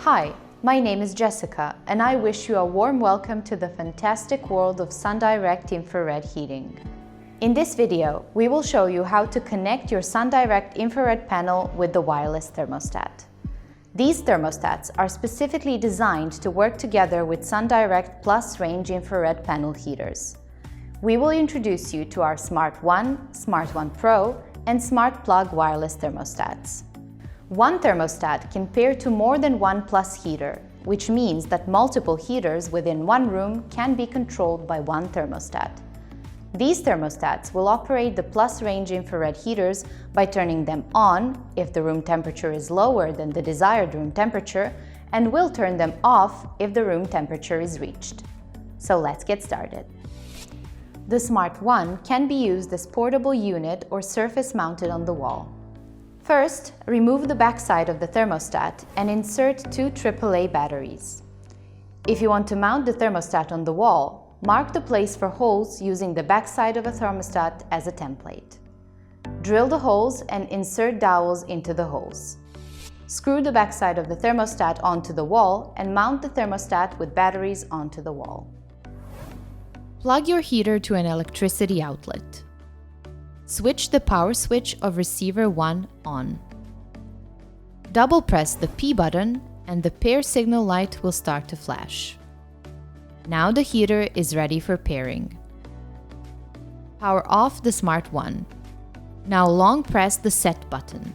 Hi, my name is Jessica, and I wish you a warm welcome to the fantastic world of SunDirect infrared heating. In this video, we will show you how to connect your SunDirect infrared panel with the wireless thermostat. These thermostats are specifically designed to work together with SunDirect Plus range infrared panel heaters. We will introduce you to our Smart1, Smart1 PRO, and SmartPlug wireless thermostats. One thermostat can pair to more than one plus heater, which means that multiple heaters within one room can be controlled by one thermostat. These thermostats will operate the plus range infrared heaters by turning them on if the room temperature is lower than the desired room temperature, and will turn them off if the room temperature is reached. So let's get started. The Smart1 can be used as portable unit or surface mounted on the wall. First, remove the backside of the thermostat and insert two AAA batteries. If you want to mount the thermostat on the wall, mark the place for holes using the backside of a thermostat as a template. Drill the holes and insert dowels into the holes. Screw the backside of the thermostat onto the wall and mount the thermostat with batteries onto the wall. Plug your heater to an electricity outlet. Switch the power switch of receiver 1 on. Double press the P button and the pair signal light will start to flash. Now the heater is ready for pairing. Power off the Smart1. Now long press the set button.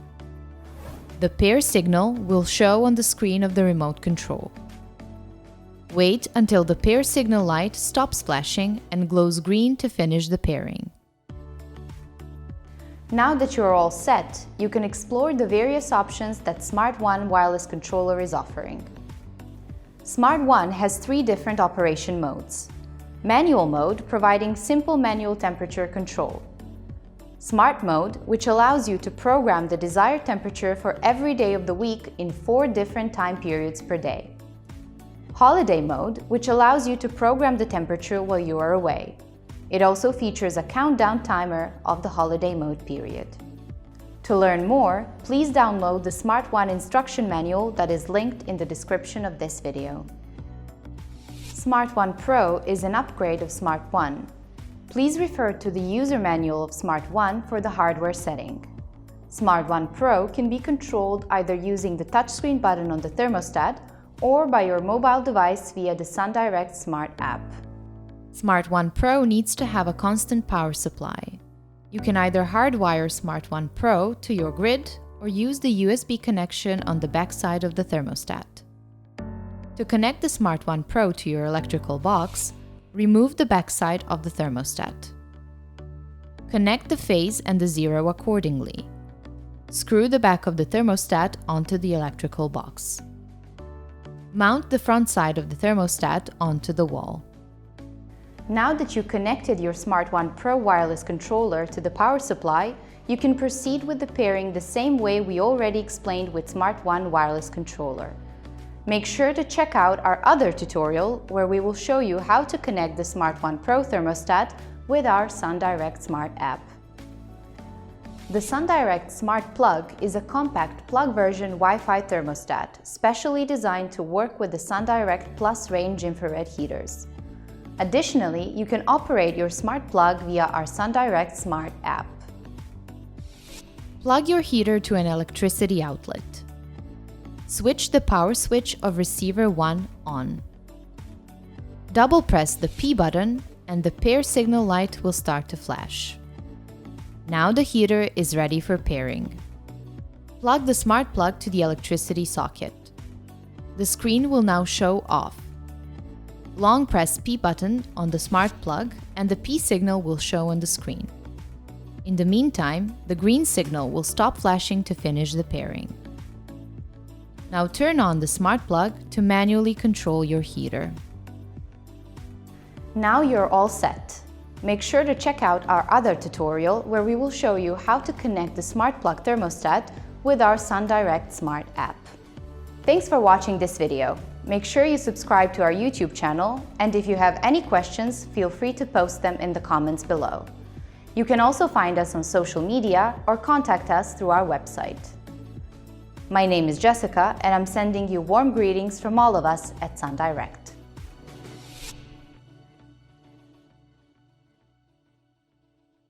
The pair signal will show on the screen of the remote control. Wait until the pair signal light stops flashing and glows green to finish the pairing. Now that you're all set, you can explore the various options that Smart1 wireless controller is offering. Smart1 has three different operation modes. Manual mode, providing simple manual temperature control. Smart mode, which allows you to program the desired temperature for every day of the week in 4 different time periods per day. Holiday mode, which allows you to program the temperature while you are away. It also features a countdown timer of the holiday mode period. To learn more, please download the Smart1 instruction manual that is linked in the description of this video. Smart1 PRO is an upgrade of Smart1. Please refer to the user manual of Smart1 for the hardware setting. Smart1 PRO can be controlled either using the touchscreen button on the thermostat or by your mobile device via the SunDirect Smart app. Smart1 PRO needs to have a constant power supply. You can either hardwire Smart1 PRO to your grid or use the USB connection on the backside of the thermostat. To connect the Smart1 PRO to your electrical box, remove the backside of the thermostat. Connect the phase and the zero accordingly. Screw the back of the thermostat onto the electrical box. Mount the front side of the thermostat onto the wall. Now that you connected your Smart1 PRO wireless controller to the power supply, you can proceed with the pairing the same way we already explained with Smart1 wireless controller. Make sure to check out our other tutorial where we will show you how to connect the Smart1 PRO thermostat with our SunDirect Smart app. The SunDirect SmartPlug is a compact plug version Wi-Fi thermostat specially designed to work with the SunDirect Plus range infrared heaters. Additionally, you can operate your SmartPlug via our SunDirect Smart app. Plug your heater to an electricity outlet. Switch the power switch of receiver 1 on. Double press the P button and the pair signal light will start to flash. Now the heater is ready for pairing. Plug the SmartPlug to the electricity socket. The screen will now show off. Long press P button on the SmartPlug and the P signal will show on the screen. In the meantime, the green signal will stop flashing to finish the pairing. Now turn on the SmartPlug to manually control your heater. Now you're all set. Make sure to check out our other tutorial where we will show you how to connect the SmartPlug thermostat with our SunDirect Smart app. Thanks for watching this video. Make sure you subscribe to our YouTube channel, and if you have any questions, feel free to post them in the comments below. You can also find us on social media or contact us through our website. My name is Jessica, and I'm sending you warm greetings from all of us at SunDirect.